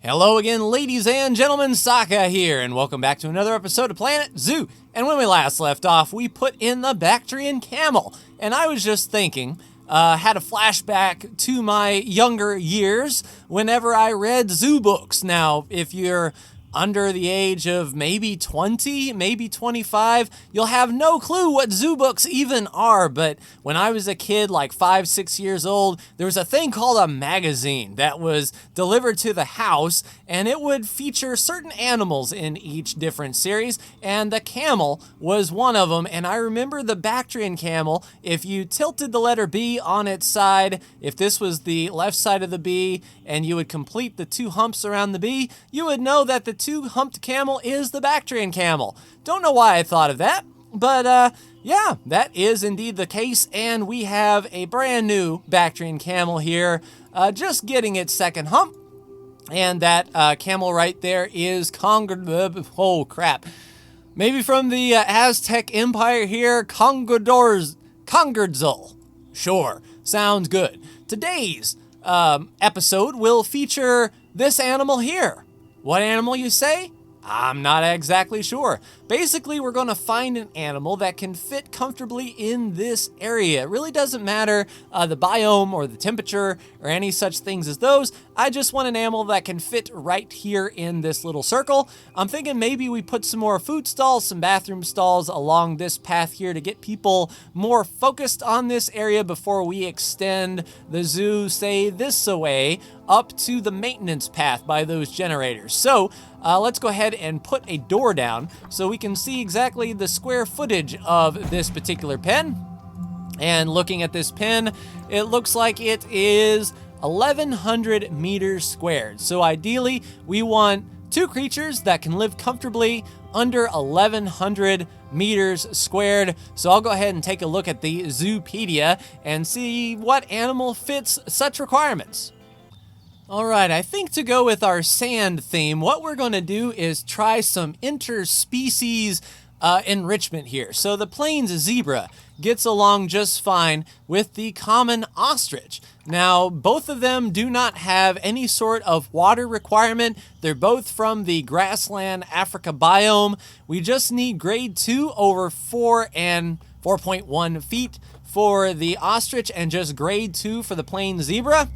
Hello again, ladies and gentlemen, Sokka here, and welcome back to another episode of Planet Zoo. And when we last left off, we put in the Bactrian camel, and I was just thinking, had a flashback to my younger years whenever I read zoo books. Now, if you're under the age of maybe 20, maybe 25, you'll have no clue what zoo books even are. But when I was a kid, like 5, 6 years old, there was a thing called a magazine that was delivered to the house, and it would feature certain animals in each different series, and the camel was one of them. And I remember the Bactrian camel, if you tilted the letter B on its side, if this was the left side of the B, and you would complete the 2 humps around the B, you would know that the 2-humped camel is the Bactrian camel. Don't know why I thought of that, but yeah, that is indeed the case, and we have a brand new Bactrian camel here, just getting its second hump, and that camel right there is oh crap, maybe from the Aztec Empire here, Congorzul. Sure, sounds good. Today's episode will feature this animal here. What animal, you say? I'm not exactly sure. Basically, we're going to find an animal that can fit comfortably in this area. It really doesn't matter the biome or the temperature or any such things as those. I just want an animal that can fit right here in this little circle. I'm thinking maybe we put some more food stalls, some bathroom stalls along this path here to get people more focused on this area before we extend the zoo, say, this way up to the maintenance path by those generators. So let's go ahead and put a door down so we can see exactly the square footage of this particular pen. And looking at this pen, it looks like it is 1,100 meters squared. So ideally, we want 2 creatures that can live comfortably under 1,100 meters squared. So I'll go ahead and take a look at the Zoopedia and see what animal fits such requirements. All right, I think to go with our sand theme, what we're going to do is try some interspecies enrichment here. So the plains zebra gets along just fine with the common ostrich. Now, both of them do not have any sort of water requirement. They're both from the grassland Africa biome. We just need grade 2 over 4 and 4.1 feet for the ostrich and just grade 2 for the plains zebra.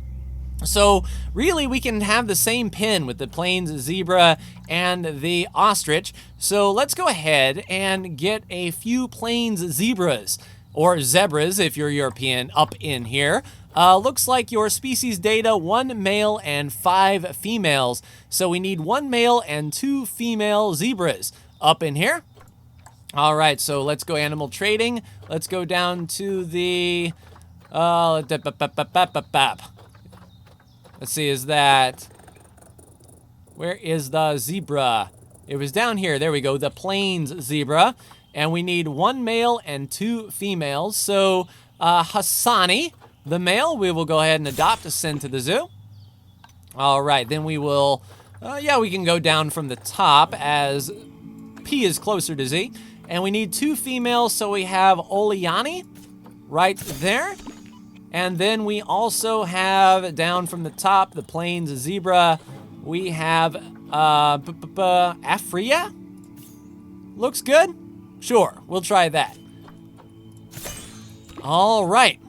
So really we can have the same pin with the plains zebra and the ostrich. So let's go ahead and get a few plains zebras, or zebras if you're European, up in here. Looks like your species data, 1 male and 5 females. So we need 1 male and 2 female zebras up in here. All right, so let's go animal trading. Let's go down to the let's see, is that, where is the zebra? It was down here, there we go, the plains zebra. And we need 1 male and 2 females. So Hassani, the male, we will go ahead and adopt to send to the zoo. All right, then we will, we can go down from the top as P is closer to Z. And we need 2 females, so we have Oliani right there. And then we also have, down from the top, the plains zebra, we have Afria? Looks good? Sure, we'll try that. All right.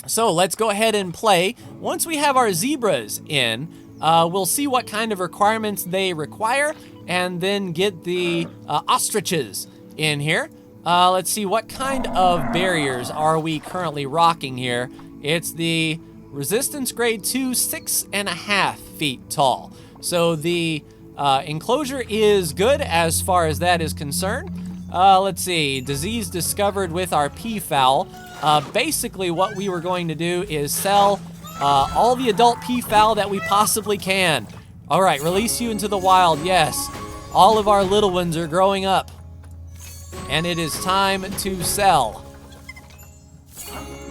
So let's go ahead and play. Once we have our zebras in, we'll see what kind of requirements they require, and then get the ostriches in here. Let's see, what kind of barriers are we currently rocking here? It's the resistance grade 2, 6.5 feet tall. So the enclosure is good as far as that is concerned. Let's see, disease discovered with our peafowl. Basically what we were going to do is sell all the adult peafowl that we possibly can. All right, release you into the wild, yes. All of our little ones are growing up. And it is time to sell.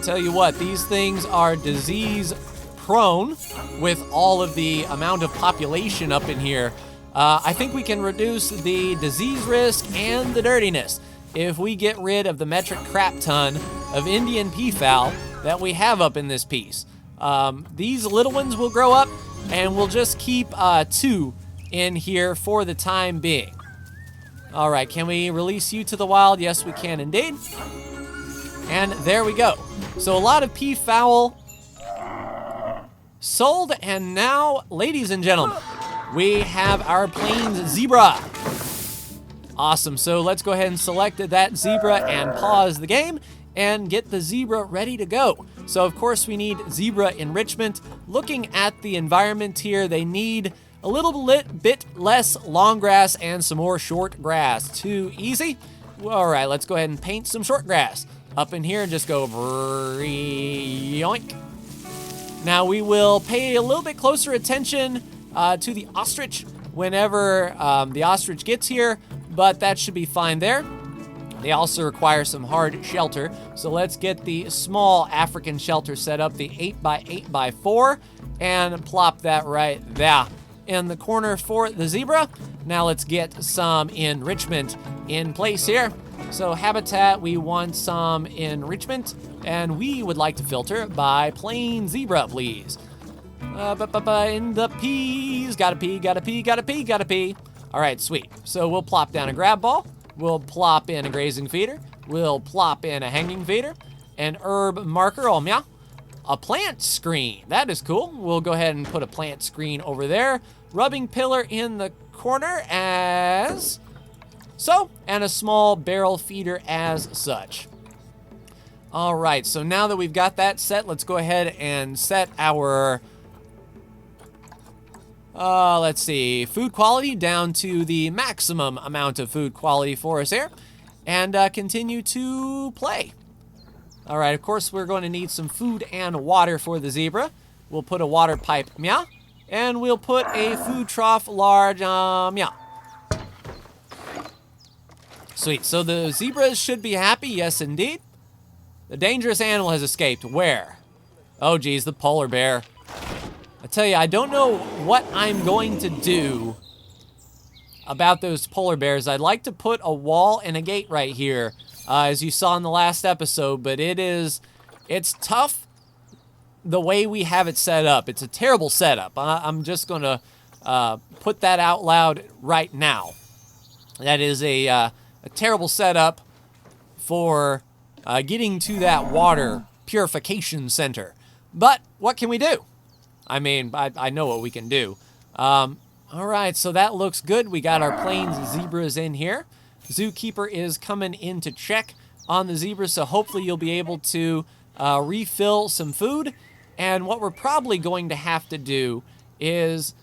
Tell you what, these things are disease prone with all of the amount of population up in here. I think we can reduce the disease risk and the dirtiness if we get rid of the metric crap ton of Indian peafowl that we have up in this piece. These little ones will grow up. and we'll just keep 2 in here for the time being. All right, can we release you to the wild? Yes, we can indeed. And there we go. So a lot of peafowl sold, and now, ladies and gentlemen, we have our plains zebra. Awesome, so let's go ahead and select that zebra and pause the game and get the zebra ready to go. So of course we need zebra enrichment. Looking at the environment here, they need a little bit less long grass and some more short grass. Too easy? All right, let's go ahead and paint some short grass up in here and just go yoink. Now we will pay a little bit closer attention to the ostrich whenever the ostrich gets here, but that should be fine there. They also require some hard shelter, so let's get the small African shelter set up, the 8x8x4, and plop that right there in the corner for the zebra. Now let's get some enrichment in place here. So habitat, we want some enrichment, and we would like to filter by plain zebra, please. In the peas, gotta pee, gotta pee, gotta pee, gotta pee. All right, sweet. So we'll plop down a grab ball. We'll plop in a grazing feeder. We'll plop in a hanging feeder. An herb marker, oh meow. A plant screen, that is cool. We'll go ahead and put a plant screen over there. Rubbing pillar in the corner as so, and a small barrel feeder as such. All right, so now that we've got that set, let's go ahead and set our, let's see, food quality down to the maximum amount of food quality for us here, and continue to play. All right, of course, we're going to need some food and water for the zebra. We'll put a water pipe, meow, and we'll put a food trough large, meow. Sweet, so the zebras should be happy, yes indeed. The dangerous animal has escaped, where? Oh geez, the polar bear. I tell you, I don't know what I'm going to do about those polar bears. I'd like to put a wall and a gate right here, as you saw in the last episode, but it's tough the way we have it set up. It's a terrible setup. I'm just going to put that out loud right now. That is a terrible setup for getting to that water purification center. But what can we do? I mean, I know what we can do. All right, so that looks good. We got our plains zebras in here. Zookeeper is coming in to check on the zebras, so hopefully you'll be able to refill some food. And what we're probably going to have to do is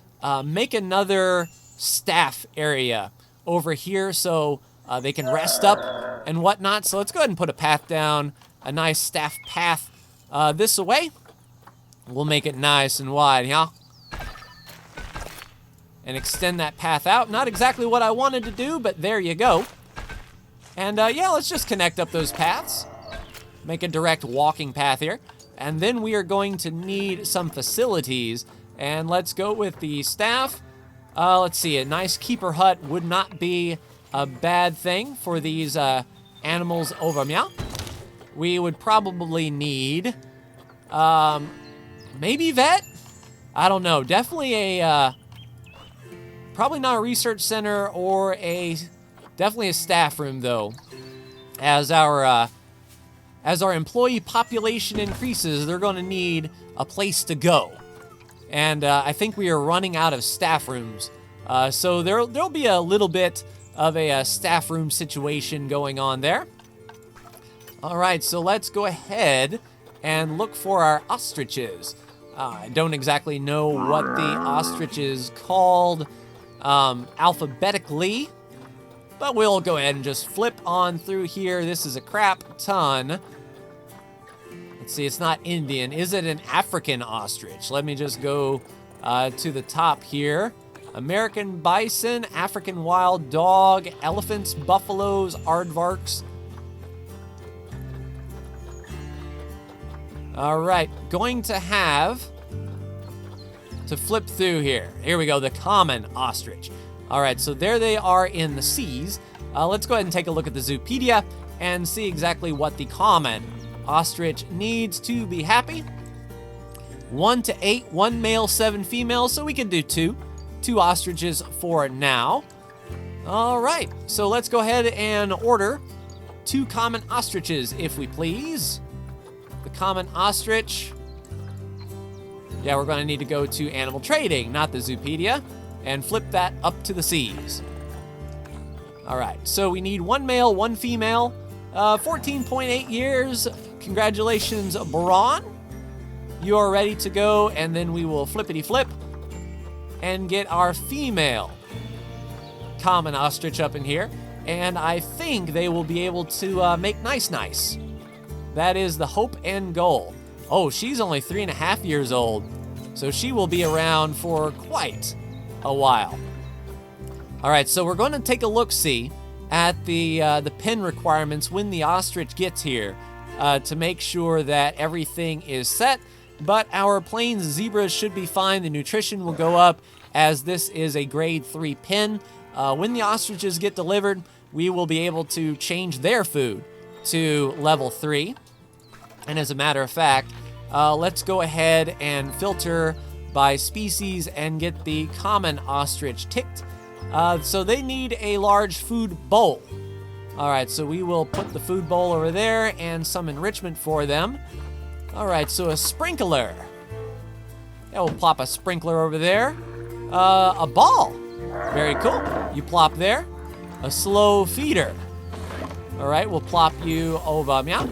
make another staff area over here so they can rest up and whatnot. So let's go ahead and put a path down, a nice staff path this way. We'll make it nice and wide, yeah? And extend that path out. Not exactly what I wanted to do, but there you go. And yeah, let's just connect up those paths. Make a direct walking path here. And then we are going to need some facilities. And let's go with the staff. Let's see, a nice keeper hut would not be a bad thing for these animals over meow. We would probably need maybe vet? I don't know. Definitely a probably not a research center or definitely a staff room though. As our employee population increases, they're going to need a place to go. And I think we are running out of staff rooms. So there'll be a little bit of a staff room situation going on there. All right, so let's go ahead and look for our ostriches. I don't exactly know what the ostrich is called alphabetically, but we'll go ahead and just flip on through here. This is a crap ton. Let's see, it's not Indian. Is it an African ostrich? Let me just go to the top here. American bison, African wild dog, elephants, buffaloes, aardvarks. All right, going to have to flip through here. Here we go, the common ostrich. All right, so there they are in the seas. Let's go ahead and take a look at the Zoopedia and see exactly what the common ostrich needs to be happy. 1 to 8, 1 male, 7 female, so we can do 2 ostriches for now. All right, so let's go ahead and order 2 common ostriches, if we please. The common ostrich. Yeah, we're going to need to go to animal trading, not the Zoopedia, and flip that up to the C's. All right, so we need 1 male, 1 female, 14.8 years. Congratulations, Braun. You are ready to go, and then we will flippity flip and get our female common ostrich up in here. And I think they will be able to make nice. That is the hope and goal. Oh, she's only 3.5 years old, so she will be around for quite a while. All right, so we're going to take a look-see at the pen requirements when the ostrich gets here to make sure that everything is set. But our plains zebras should be fine. The nutrition will go up as this is a grade 3 pen. When the ostriches get delivered, we will be able to change their food to level 3. And as a matter of fact, let's go ahead and filter by species and get the common ostrich ticked. So they need a large food bowl. All right, so we will put the food bowl over there and some enrichment for them. All right, so a sprinkler. Yeah, we'll plop a sprinkler over there. A ball. Very cool. You plop there. A slow feeder. All right, we'll plop you over. Meow.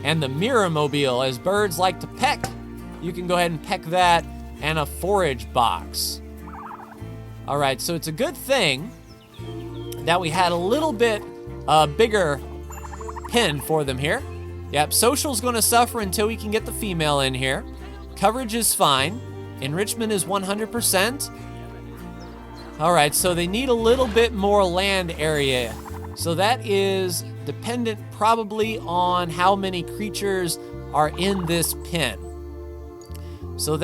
And the mirror mobile, as birds like to peck. You can go ahead and peck that, and a forage box. All right, so it's a good thing that we had a little bit bigger pen for them here. Yep, social's going to suffer until we can get the female in here. Coverage is fine. Enrichment is 100%. All right, so they need a little bit more land area. So that is dependent probably on how many creatures are in this pen. So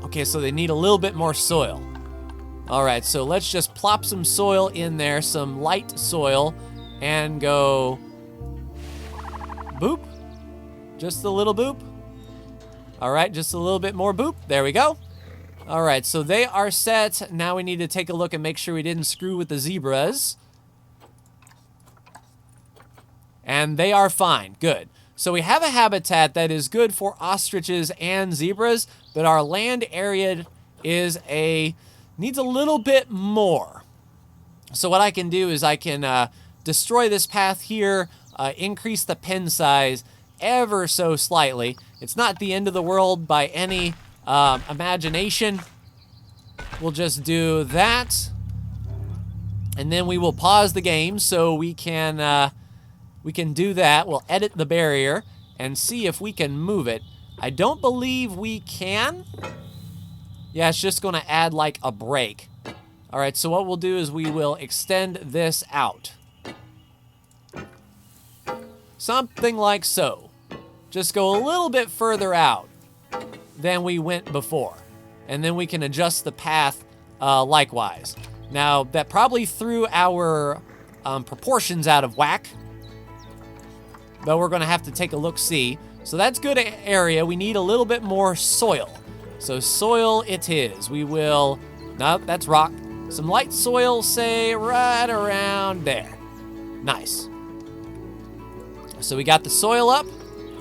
okay, so they need a little bit more soil. All right, so let's just plop some soil in there, some light soil, and go boop. Just a little boop. All right, just a little bit more boop. There we go. All right, so they are set. Now we need to take a look and make sure we didn't screw with the zebras. And they are fine. Good. So we have a habitat that is good for ostriches and zebras, but our land area needs a little bit more. So what I can do is I can destroy this path here, increase the pen size ever so slightly. It's not the end of the world by any imagination. We'll just do that, and then we will pause the game so we can do that. We'll edit the barrier and see if we can move it. I don't believe we can. Yeah, it's just going to add like a break. All right, so what we'll do is we will extend this out. Something like so. Just go a little bit further out than we went before. And then we can adjust the path likewise. Now, that probably threw our proportions out of whack. But we're going to have to take a look-see. So that's good area. We need a little bit more soil. So soil it is. We will... No, that's rock. Some light soil, say, right around there. Nice. So we got the soil up.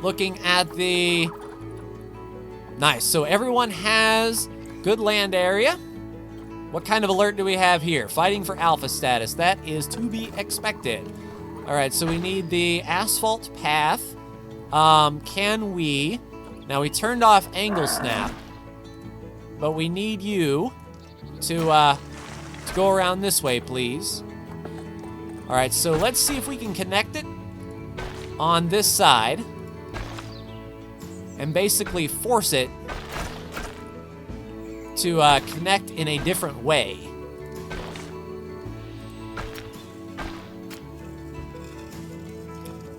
Looking at the... Nice. So everyone has good land area. What kind of alert do we have here? Fighting for alpha status. That is to be expected. All right, so we need the asphalt path. Can we... Now, we turned off angle snap. But we need you to go around this way, please. All right, so let's see if we can connect it on this side. And basically force it to connect in a different way.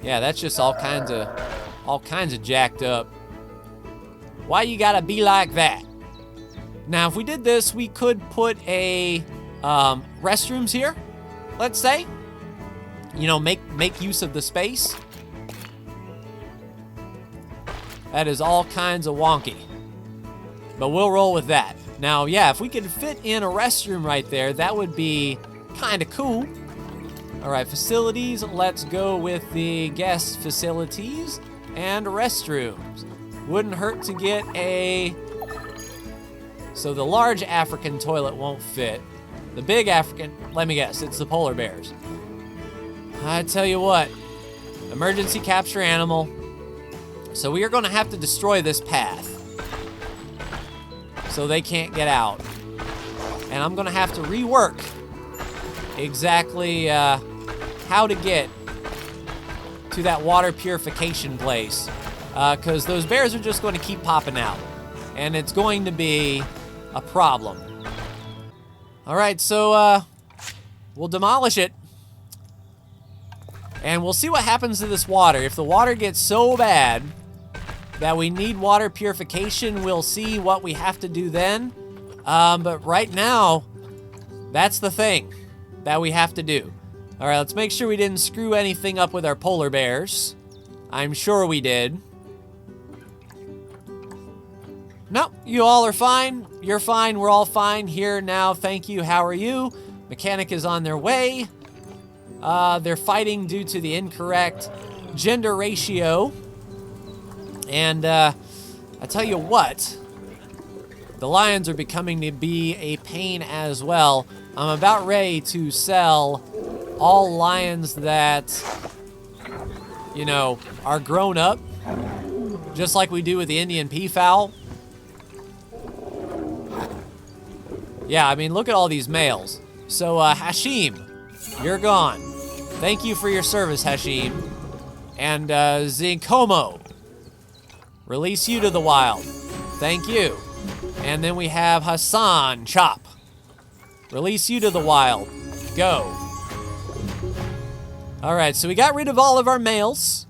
Yeah, that's just all kinds of jacked up. Why you gotta be like that? Now, if we did this, we could put a restrooms here, let's say. You know, make use of the space. That is all kinds of wonky. but we'll roll with that. Now, yeah, if we could fit in a restroom right there, that would be kind of cool. All right, facilities. Let's go with the guest facilities and restrooms. Wouldn't hurt to get a... So the large African toilet won't fit. The big African, let me guess, it's the polar bears. I tell you what, emergency capture animal. So we are going to have to destroy this path so they can't get out. And I'm going to have to rework exactly how to get to that water purification place, because those bears are just going to keep popping out, and it's going to be a problem. All right, so we'll demolish it, and we'll see what happens to this water. If the water gets so bad that we need water purification, we'll see what we have to do then. But right now, that's the thing that we have to do. All right, let's make sure we didn't screw anything up with our polar bears. I'm sure we did. No, you all are fine. You're fine. We're all fine here now. Thank you. How are you? Mechanic is on their way. They're fighting due to the incorrect gender ratio. And I tell you what, the lions are becoming to be a pain as well. I'm about ready to sell all lions that, you know, are grown up, just like we do with the Indian peafowl. Yeah, I mean, look at all these males. So, Hashim, you're gone. Thank you for your service, Hashim. And, Zinkomo, release you to the wild. Thank you. And then we have Hassan Chop. Release you to the wild. Go. All right, so we got rid of all of our males.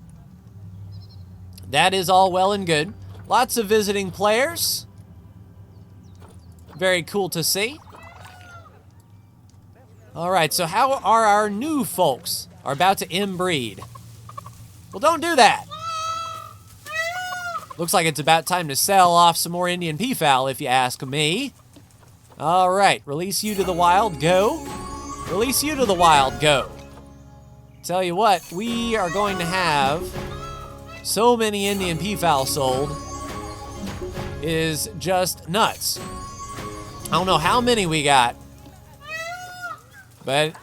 That is all well and good. Lots of visiting players. Very cool to see. All right, so how are our new folks are about to inbreed? Well, don't do that. Looks like it's about time to sell off some more Indian peafowl, if you ask me. All right, release you to the wild, go. Release you to the wild, go. Tell you what, we are going to have so many Indian peafowl sold. It is just nuts. I don't know how many we got, but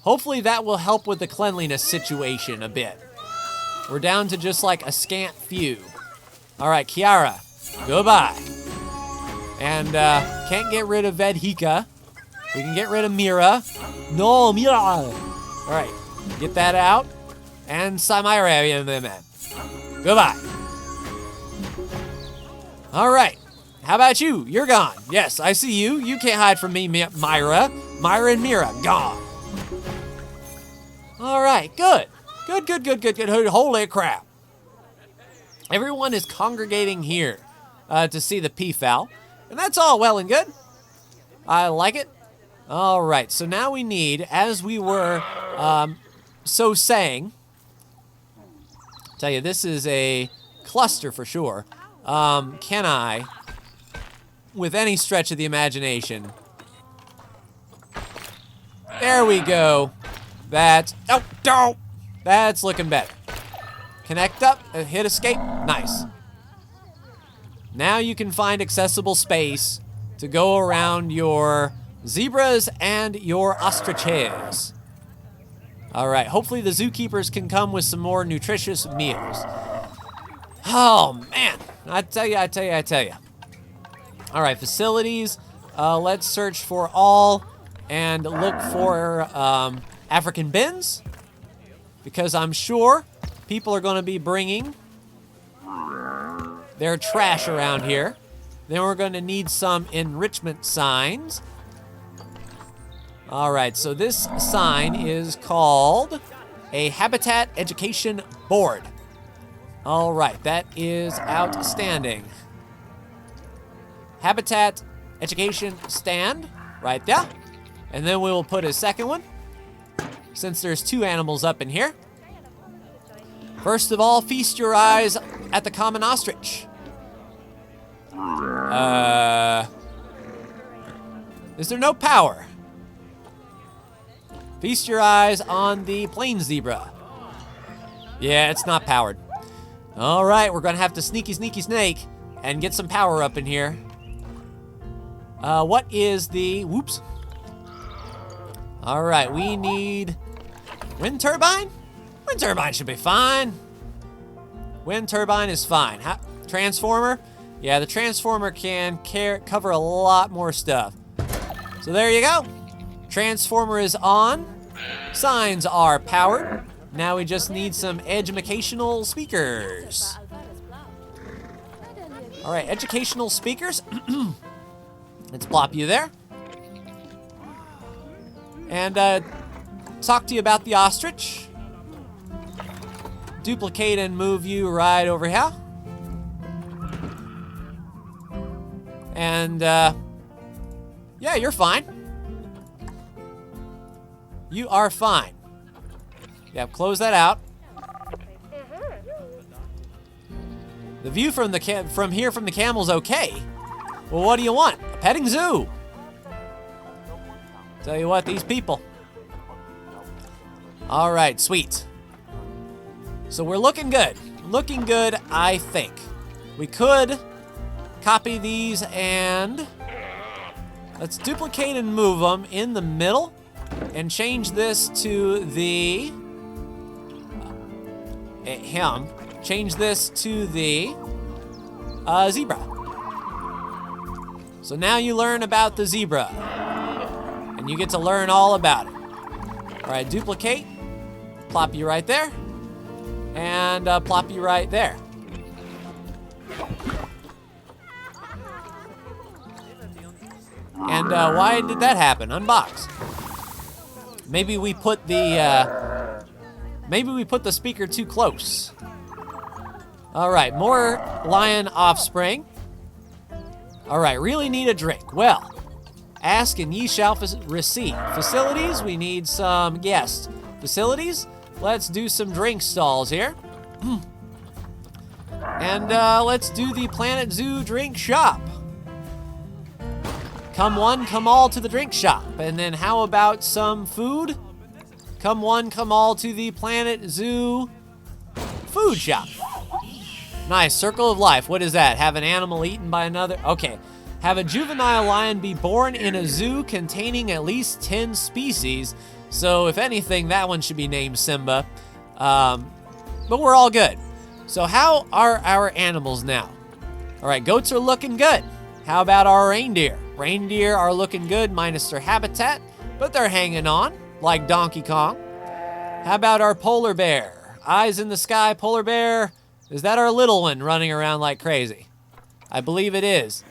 hopefully that will help with the cleanliness situation a bit. We're down to just like a scant few. All right, Kiara, goodbye. And can't get rid of Vedhika. We can get rid of Mira. No, Mira. All right, get that out. And Samira, goodbye. All right. How about you? You're gone. Yes, I see you. You can't hide from me, Myra. Myra and Mira, gone. All right, good. Good. Holy crap. Everyone is congregating here to see the peafowl, and that's all well and good. I like it. All right, so now we need, as we were so saying, tell you, this is a cluster for sure. Can I, with any stretch of the imagination, there we go. That's looking better. Connect up, hit escape, nice. Now you can find accessible space to go around your zebras and your ostriches. All right, hopefully the zookeepers can come with some more nutritious meals. Oh man, I tell you. All right, facilities, let's search for all and look for African bins, because I'm sure people are going to be bringing their trash around here. Then we're going to need some enrichment signs. All right, so this sign is called a Habitat Education Board. All right, that is outstanding. Habitat Education Stand, right there. And then we will put a second one, since there's two animals up in here. First of all, feast your eyes at the common ostrich. Is there no power? Feast your eyes on the plains zebra. Yeah, it's not powered. All right, we're gonna have to sneaky snake and get some power up in here. What is the, whoops. All right, we need wind turbine? Wind turbine should be fine. Wind turbine is fine. Transformer? Yeah, the transformer can cover a lot more stuff. So there you go. Transformer is on. Signs are powered. Now we just need some educational speakers. All right, educational speakers. Let's plop you there. And talk to you about the ostrich. Duplicate and move you right over here. And yeah, you're fine. You are fine. Yep, close that out. The view from the from the camel's okay. Well, what do you want? A petting zoo. Tell you what, these people. All right, sweet. So we're looking good. Looking good, I think. We could copy these and let's duplicate and move them in the middle and change this to the him. Change this to the zebra. So now you learn about the zebra and you get to learn all about it. All right, duplicate, plop you right there, and plop you right there. And why did that happen? Unbox. Maybe we put the speaker too close. All right, more lion offspring. All right, really need a drink. Well, ask and ye shall receive. Facilities, we need some guests. Facilities, let's do some drink stalls here. And let's do the Planet Zoo drink shop. Come one, come all to the drink shop. And then how about some food? Come one, come all to the Planet Zoo food shop. Nice, circle of life. What is that? Have an animal eaten by another? Okay. Have a juvenile lion be born in a zoo containing at least 10 species. So if anything, that one should be named Simba. But we're all good. So how are our animals now? All right, goats are looking good. How about our reindeer? Reindeer are looking good minus their habitat, but they're hanging on like Donkey Kong. How about our polar bear? Eyes in the sky, polar bear. Is that our little one running around like crazy? I believe it is.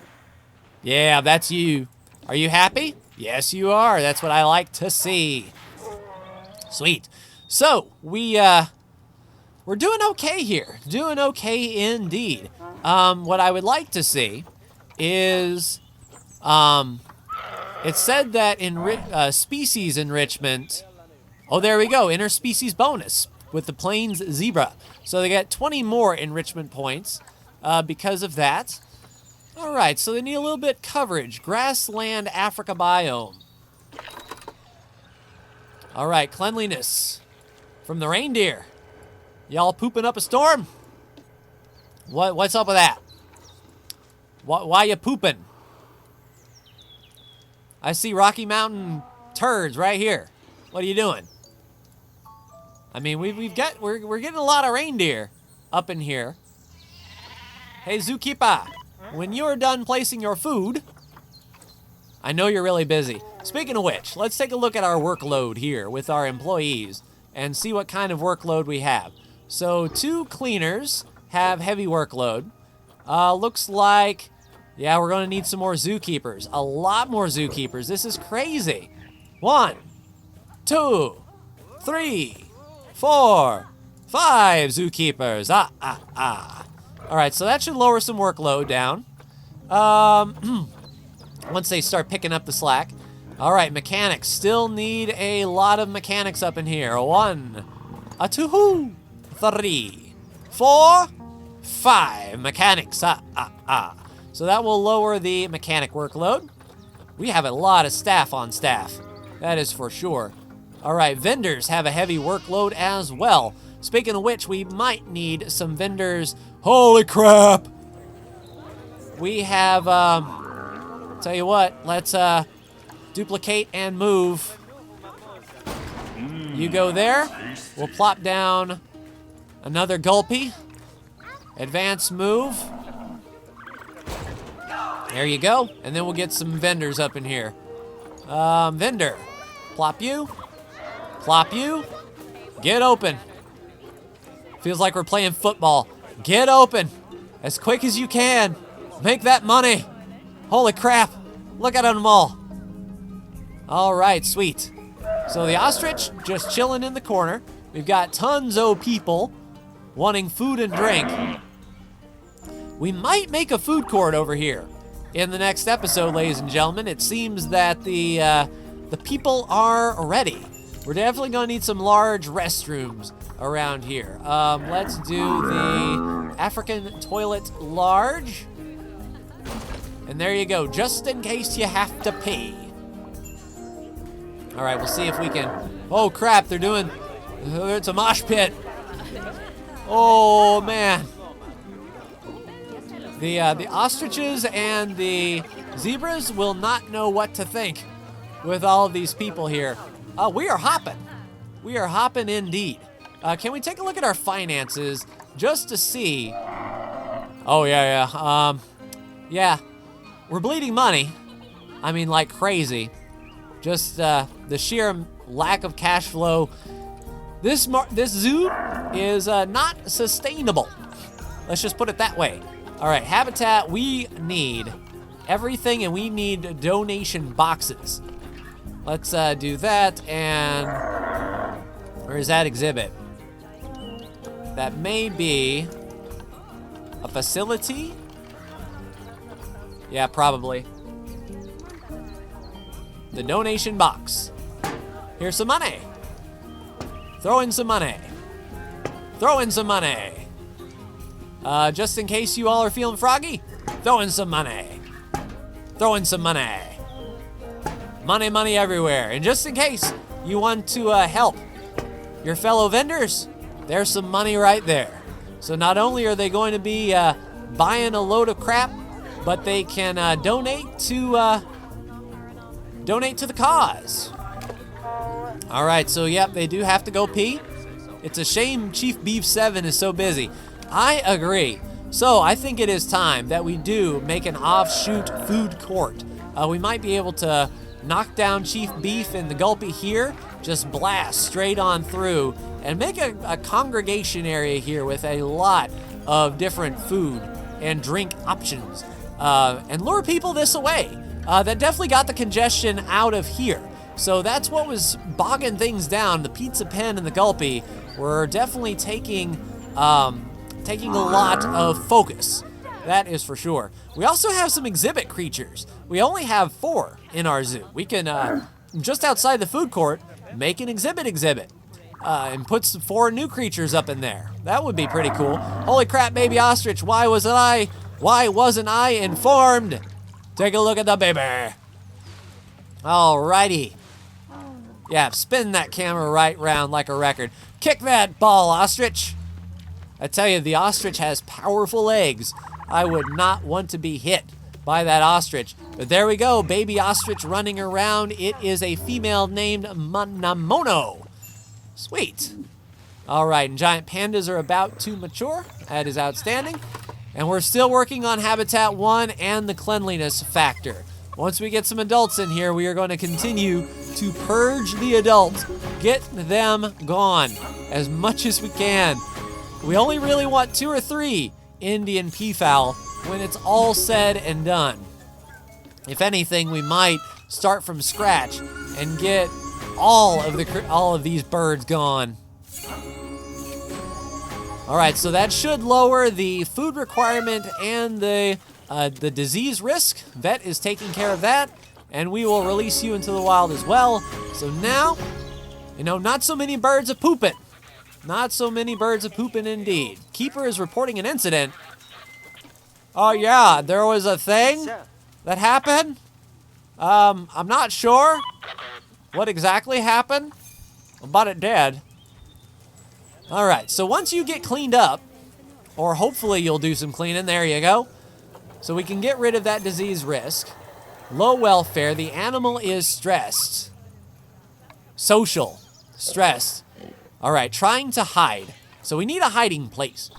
Yeah, that's you. Are you happy? Yes, you are. That's what I like to see. Sweet. So, we're doing okay here. Doing okay indeed. What I would like to see is, it said that in species enrichment, oh, there we go, interspecies bonus with the plains zebra. So they get 20 more enrichment points because of that. All right, so they need a little bit coverage. Grassland Africa biome. All right, cleanliness from the reindeer. Y'all pooping up a storm? What's up with that? Why you pooping? I see Rocky Mountain turds right here. What are you doing? I mean, we're getting a lot of reindeer up in here. Hey, zookeeper, when you're done placing your food, I know you're really busy. Speaking of which, let's take a look at our workload here with our employees and see what kind of workload we have. So 2 cleaners have heavy workload. Looks like, yeah, we're going to need some more zookeepers. A lot more zookeepers. This is crazy. 1, 2, 3, 4, 5 zookeepers. All right, so that should lower some workload down. Once they start picking up the slack. All right, mechanics. Still need a lot of mechanics up in here. 1, 2, 3, 4, 5 mechanics. So that will lower the mechanic workload. We have a lot of staff on staff. That is for sure. All right, vendors have a heavy workload as well. Speaking of which, we might need some vendors. Holy crap! We have, tell you what, let's duplicate and move. You go there. We'll plop down another gulpy. Advance move. There you go. And then we'll get some vendors up in here. Vendor. Plop you. Plop you. Get open. Feels like we're playing football. Get open. As quick as you can. Make that money. Holy crap. Look at them all. All right, sweet. So the ostrich just chilling in the corner. We've got tons of people wanting food and drink. We might make a food court over here in the next episode, ladies and gentlemen. It seems that the people are ready. We're definitely going to need some large restrooms around here. Let's do the African toilet large. And there you go, just in case you have to pee. All right, we'll see if we can... Oh, crap, they're doing... It's a mosh pit. Oh, man. The ostriches and the zebras will not know what to think with all of these people here. We are hopping. We are hopping indeed. Can we take a look at our finances just to see? Oh, yeah. Yeah, we're bleeding money. I mean, like crazy. Just the sheer lack of cash flow. This zoo is not sustainable. Let's just put it that way. All right, habitat, we need everything, and we need donation boxes. Let's do that, and where is that exhibit? That may be a facility. Yeah, probably. The donation box. Here's some money. Throw in some money. Throw in some money. Just in case you all are feeling froggy, throw in some money. Throw in some money. Money, money everywhere. And just in case you want to help your fellow vendors, there's some money right there. So not only are they going to be buying a load of crap, but they can donate to the cause. All right, so yep, they do have to go pee. It's a shame Chief Beef 7 is so busy. I agree. So I think it is time that we do make an offshoot food court. We might be able to knock down Chief Beef in the Gulpy here, just blast straight on through, and make a congregation area here with a lot of different food and drink options, and lure people this way. That definitely got the congestion out of here. So that's what was bogging things down. The Pizza Pen and the Gulpy were definitely taking a lot of focus. That is for sure. We also have some exhibit creatures. We only have 4 in our zoo. We can, just outside the food court, make an exhibit. And put some 4 new creatures up in there. That would be pretty cool. Holy crap, baby ostrich, why wasn't I informed? Take a look at the baby. Alrighty. Yeah, spin that camera right round like a record. Kick that ball, ostrich. I tell you, the ostrich has powerful legs. I would not want to be hit by that ostrich. But there we go, baby ostrich running around. It is a female named Namono. Sweet. All right, and giant pandas are about to mature. That is outstanding. And we're still working on Habitat 1 and the cleanliness factor. Once we get some adults in here, we are going to continue to purge the adults. Get them gone as much as we can. We only really want 2 or 3 Indian peafowl when it's all said and done. If anything, we might start from scratch and get all of these birds gone. All right, so that should lower the food requirement and the disease risk. Vet is taking care of that, and we will release you into the wild as well. So now, not so many birds are pooping. Not so many birds are pooping indeed. Keeper is reporting an incident. Oh yeah, there was a thing that happened. I'm not sure what exactly happened, but it did. All right, so once you get cleaned up, or hopefully you'll do some cleaning, there you go. So we can get rid of that disease risk. Low welfare, the animal is stressed. Social, stressed. All right, trying to hide. So we need a hiding place.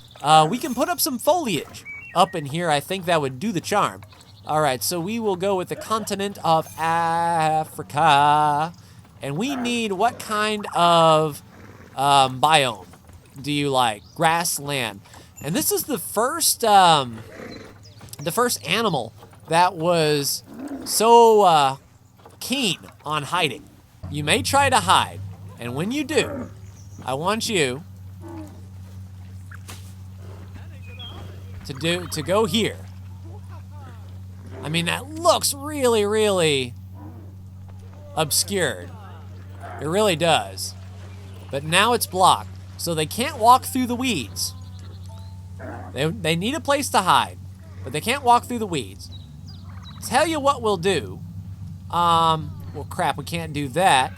We can put up some foliage up in here. I think that would do the charm. All right, so we will go with the continent of Africa. And we need what kind of biome do you like? Grassland. And this is the first animal that was so keen on hiding. You may try to hide, and when you do, I want you to go here. I mean, that looks really, really obscured. It really does. But now it's blocked, so they can't walk through the weeds. They need a place to hide, but they can't walk through the weeds. Tell you what we'll do. Well, crap, we can't do that.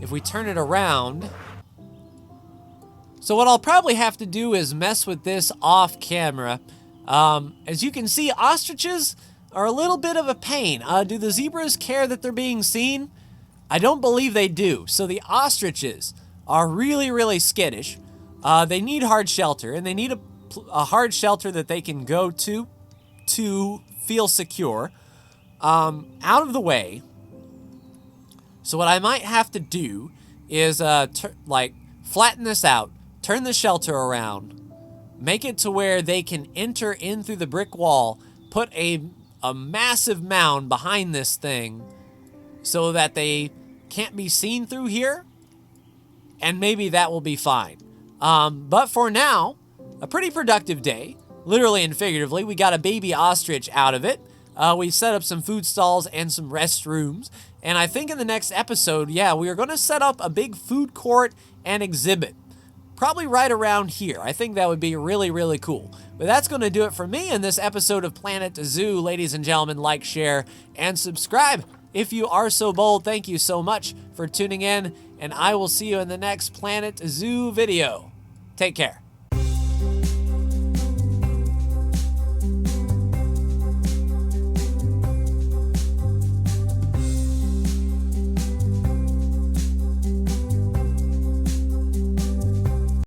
If we turn it around. So what I'll probably have to do is mess with this off camera. As you can see, ostriches are a little bit of a pain. Do the zebras care that they're being seen? I don't believe they do. So the ostriches are really, really skittish. They need hard shelter, and they need a hard shelter that they can go to feel secure. Out of the way. So what I might have to do is flatten this out, turn the shelter around, make it to where they can enter in through the brick wall, put a massive mound behind this thing so that they can't be seen through here, and maybe that will be fine. But for now, a pretty productive day, literally and figuratively. We got a baby ostrich out of it. We set up some food stalls and some restrooms. And I think in the next episode, yeah, we are going to set up a big food court and exhibit. Probably right around here. I think that would be really, really cool. But that's going to do it for me in this episode of Planet Zoo. Ladies and gentlemen, like, share, and subscribe if you are so bold. Thank you so much for tuning in, and I will see you in the next Planet Zoo video. Take care.